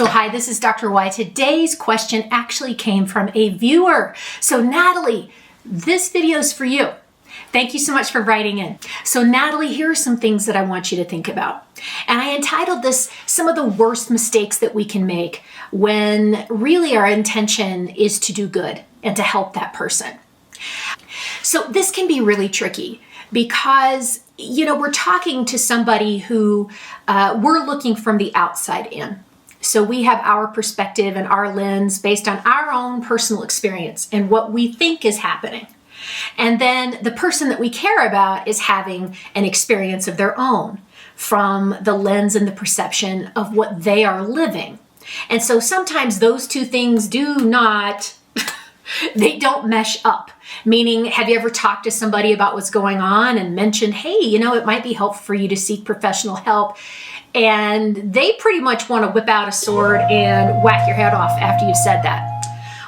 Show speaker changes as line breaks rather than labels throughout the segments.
So hi, this is Dr. Y. Today's question actually came from a viewer. So Natalie, this video is for you. Thank you so much for writing in. So Natalie, here are some things that I want you to think about. And I entitled this, Some of the Worst Mistakes That We Can Make When Really Our Intention is to do good and to help that person. So this can be really tricky because, we're talking to somebody who we're looking from the outside in. So we have our perspective and our lens based on our own personal experience and what we think is happening. And then the person that we care about is having an experience of their own from the lens and the perception of what they are living. And so sometimes those two things they don't mesh up. Meaning, have you ever talked to somebody about what's going on and mentioned, hey, it might be helpful for you to seek professional help. And they pretty much want to whip out a sword and whack your head off after you've said that.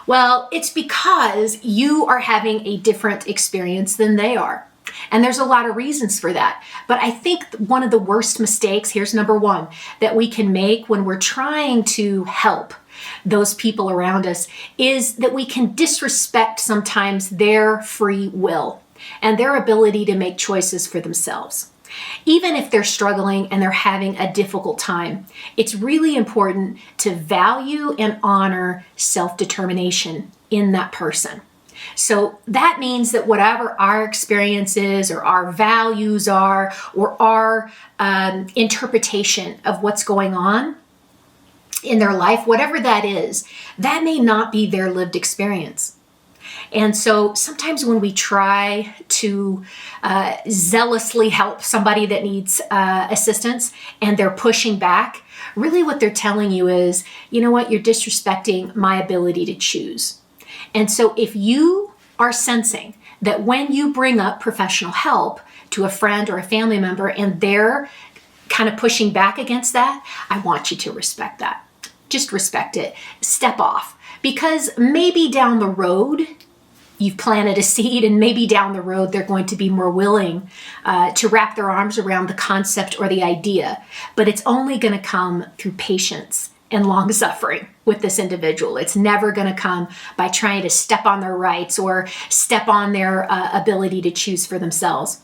Well, it's because you are having a different experience than they are. And there's a lot of reasons for that. But I think one of the worst mistakes, here's number one, that we can make when we're trying to help those people around us is that we can disrespect sometimes their free will and their ability to make choices for themselves. Even if they're struggling and they're having a difficult time, it's really important to value and honor self-determination in that person. So that means that whatever our experiences or our values are, or our interpretation of what's going on in their life, whatever that is, that may not be their lived experience. And so sometimes when we try to zealously help somebody that needs assistance and they're pushing back, really what they're telling you is, you're disrespecting my ability to choose. And so if you are sensing that when you bring up professional help to a friend or a family member and they're kind of pushing back against that, I want you to respect that. Just respect it. Step off. Because maybe down the road, you've planted a seed, and maybe down the road they're going to be more willing to wrap their arms around the concept or the idea. But it's only going to come through patience and long suffering with this individual. It's never going to come by trying to step on their rights or step on their ability to choose for themselves.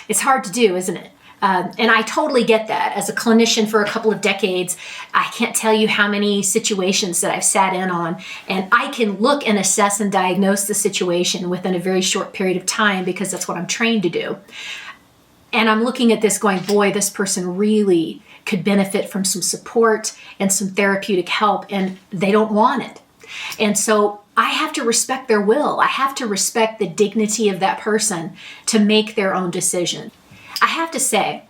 It's hard to do, isn't it? And I totally get that. As a clinician for a couple of decades, I can't tell you how many situations that I've sat in on, and I can look and assess and diagnose the situation within a very short period of time because that's what I'm trained to do. And I'm looking at this going, boy, this person really could benefit from some support and some therapeutic help, and they don't want it. And so I have to respect their will. I have to respect the dignity of that person to make their own decision. I have to say,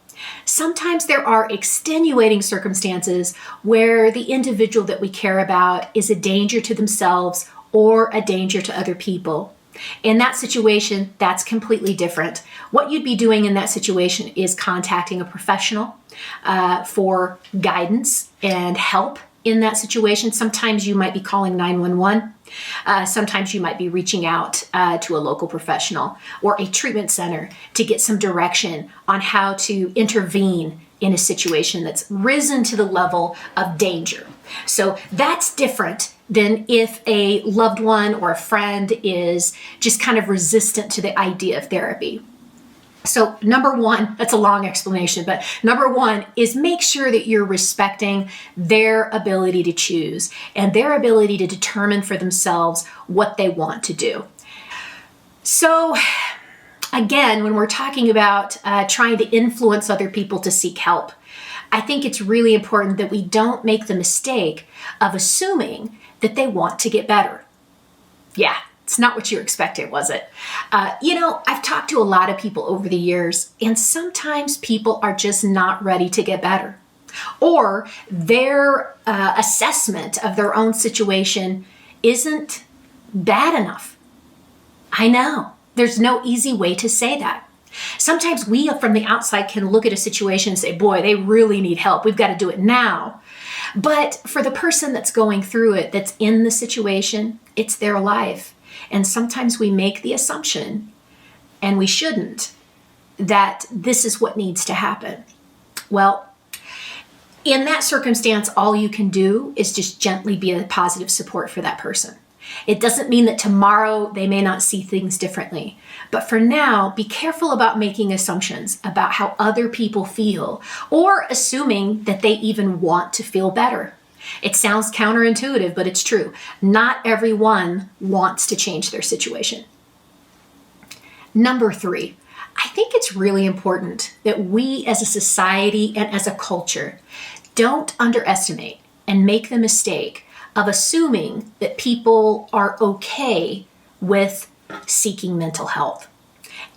sometimes there are extenuating circumstances where the individual that we care about is a danger to themselves or a danger to other people. In that situation, that's completely different. What you'd be doing in that situation is contacting a professional for guidance and help in that situation. Sometimes you might be calling 911. Sometimes you might be reaching out to a local professional or a treatment center to get some direction on how to intervene in a situation that's risen to the level of danger. So that's different than if a loved one or a friend is just kind of resistant to the idea of therapy. So number one, that's a long explanation, but number one is make sure that you're respecting their ability to choose and their ability to determine for themselves what they want to do. So again, when we're talking about trying to influence other people to seek help, I think it's really important that we don't make the mistake of assuming that they want to get better. Yeah. It's not what you expected, was it? I've talked to a lot of people over the years, and sometimes people are just not ready to get better. Or their assessment of their own situation isn't bad enough. I know. There's no easy way to say that. Sometimes we from the outside can look at a situation and say, boy, they really need help. We've got to do it now. But for the person that's going through it, that's in the situation, it's their life. And sometimes we make the assumption, and we shouldn't, that this is what needs to happen. Well, In that circumstance, all you can do is just gently be a positive support for that person. It doesn't mean that tomorrow they may not see things differently. But for now, be careful about making assumptions about how other people feel or assuming that they even want to feel better. It sounds counterintuitive, but it's true. Not everyone wants to change their situation. Number 3, I think it's really important that we as a society and as a culture don't underestimate and make the mistake of assuming that people are okay with seeking mental health.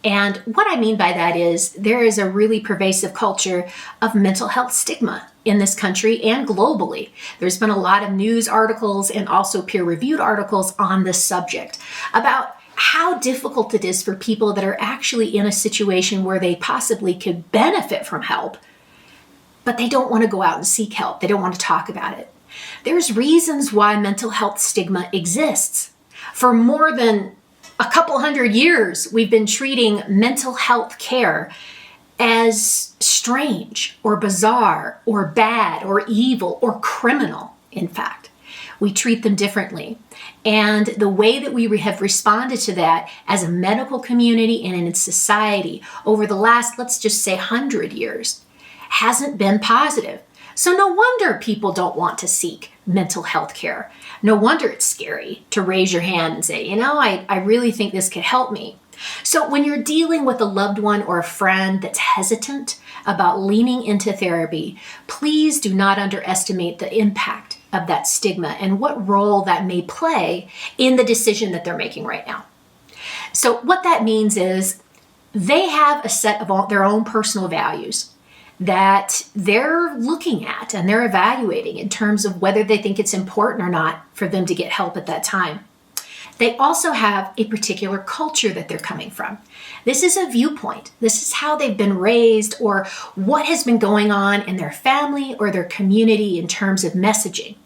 And what I mean by that is there is a really pervasive culture of mental health stigma in this country and globally. There's been a lot of news articles and also peer-reviewed articles on this subject about how difficult it is for people that are actually in a situation where they possibly could benefit from help, but they don't want to go out and seek help. They don't want to talk about it. There's reasons why mental health stigma exists. For more than a couple hundred years, we've been treating mental health care as strange or bizarre or bad or evil or criminal, in fact. We treat them differently. And the way that we have responded to that as a medical community and in society over the last, let's just say, 100 years, hasn't been positive. So no wonder people don't want to seek mental health care. No wonder it's scary to raise your hand and say, I really think this could help me. So when you're dealing with a loved one or a friend that's hesitant about leaning into therapy, please do not underestimate the impact of that stigma and what role that may play in the decision that they're making right now. So what that means is they have a set of their own personal values that they're looking at and they're evaluating in terms of whether they think it's important or not for them to get help at that time. They also have a particular culture that they're coming from. This is a viewpoint. This is how they've been raised or what has been going on in their family or their community in terms of messaging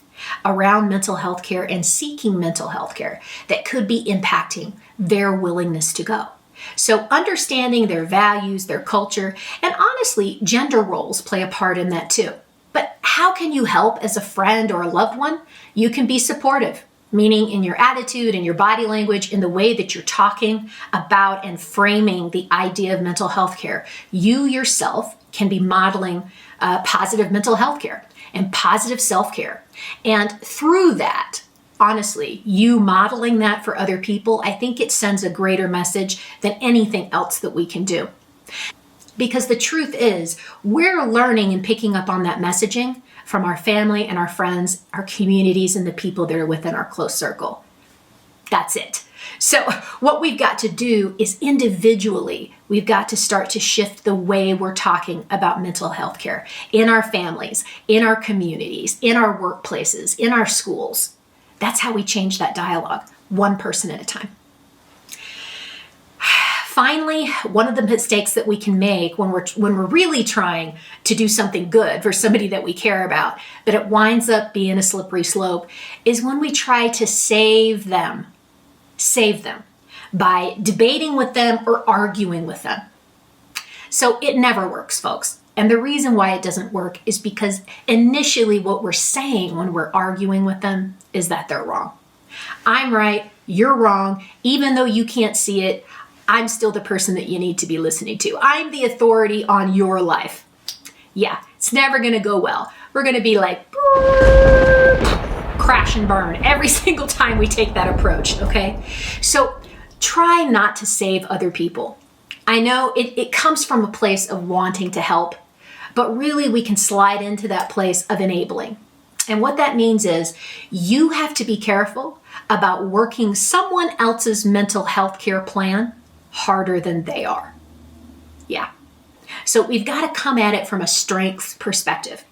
around mental health care and seeking mental health care that could be impacting their willingness to go. So understanding their values, their culture, and honestly, gender roles play a part in that too. But how can you help as a friend or a loved one? You can be supportive, meaning in your attitude and your body language, in the way that you're talking about and framing the idea of mental health care. You yourself can be modeling positive mental health care and positive self-care. And through that, honestly, you modeling that for other people, I think it sends a greater message than anything else that we can do. Because the truth is, we're learning and picking up on that messaging from our family and our friends, our communities, and the people that are within our close circle. That's it. So what we've got to do is individually, we've got to start to shift the way we're talking about mental health care in our families, in our communities, in our workplaces, in our schools. That's how we change that dialogue, one person at a time. Finally, one of the mistakes that we can make when we're really trying to do something good for somebody that we care about, but it winds up being a slippery slope, is when we try to save them by debating with them or arguing with them. So it never works, folks. And the reason why it doesn't work is because initially what we're saying when we're arguing with them is that they're wrong. I'm right, you're wrong. Even though you can't see it, I'm still the person that you need to be listening to. I'm the authority on your life. Yeah, it's never going to go well. We're going to be like, crash and burn every single time we take that approach, okay? So try not to save other people. I know it comes from a place of wanting to help, but really we can slide into that place of enabling. And what that means is you have to be careful about working someone else's mental health care plan harder than they are. Yeah. So we've got to come at it from a strengths perspective.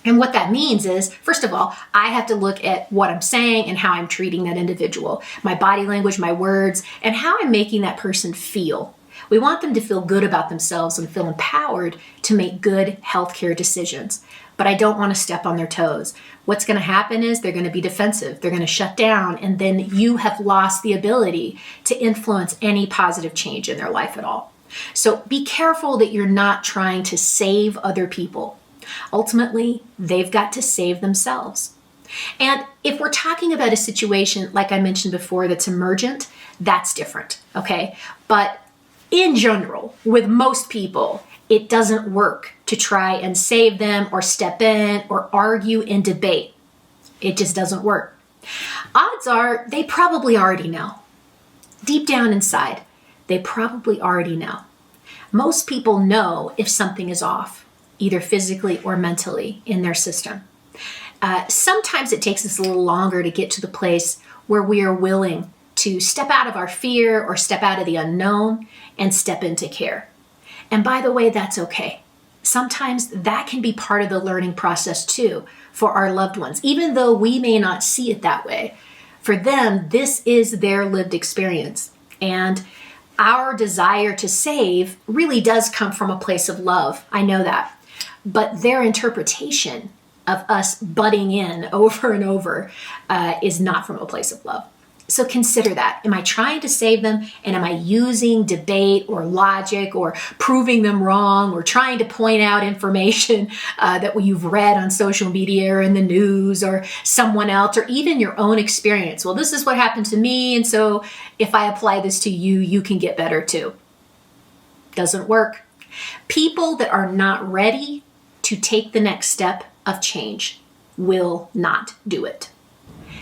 And what that means is, first of all, I have to look at what I'm saying and how I'm treating that individual, my body language, my words, and how I'm making that person feel. We want them to feel good about themselves and feel empowered to make good healthcare decisions. But I don't want to step on their toes. What's going to happen is they're going to be defensive. They're going to shut down, and then you have lost the ability to influence any positive change in their life at all. So be careful that you're not trying to save other people Ultimately, they've got to save themselves. And if we're talking about a situation, like I mentioned before, that's emergent, that's different, okay? But in general, with most people, it doesn't work to try and save them or step in or argue and debate. It just doesn't work. Odds are they probably already know. Deep down inside, they probably already know. Most people know if something is off, either physically or mentally in their system. Sometimes it takes us a little longer to get to the place where we are willing to step out of our fear or step out of the unknown and step into care. And by the way, that's okay. Sometimes that can be part of the learning process too for our loved ones, even though we may not see it that way. For them, this is their lived experience. And our desire to save really does come from a place of love. I know that. But their interpretation of us butting in over and over is not from a place of love. So consider that. Am I trying to save them? And am I using debate or logic or proving them wrong or trying to point out information that you've read on social media or in the news or someone else or even your own experience? Well, this is what happened to me, and so if I apply this to you, you can get better too. Doesn't work. People that are not ready to take the next step of change will not do it.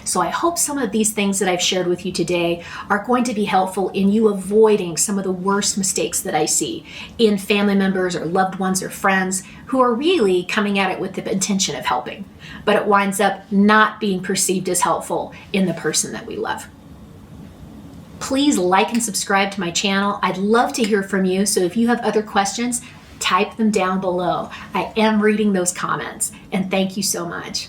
So I hope some of these things that I've shared with you today are going to be helpful in you avoiding some of the worst mistakes that I see in family members or loved ones or friends who are really coming at it with the intention of helping, but it winds up not being perceived as helpful in the person that we love. Please like and subscribe to my channel. I'd love to hear from you. So if you have other questions, type them down below. I am reading those comments, and thank you so much.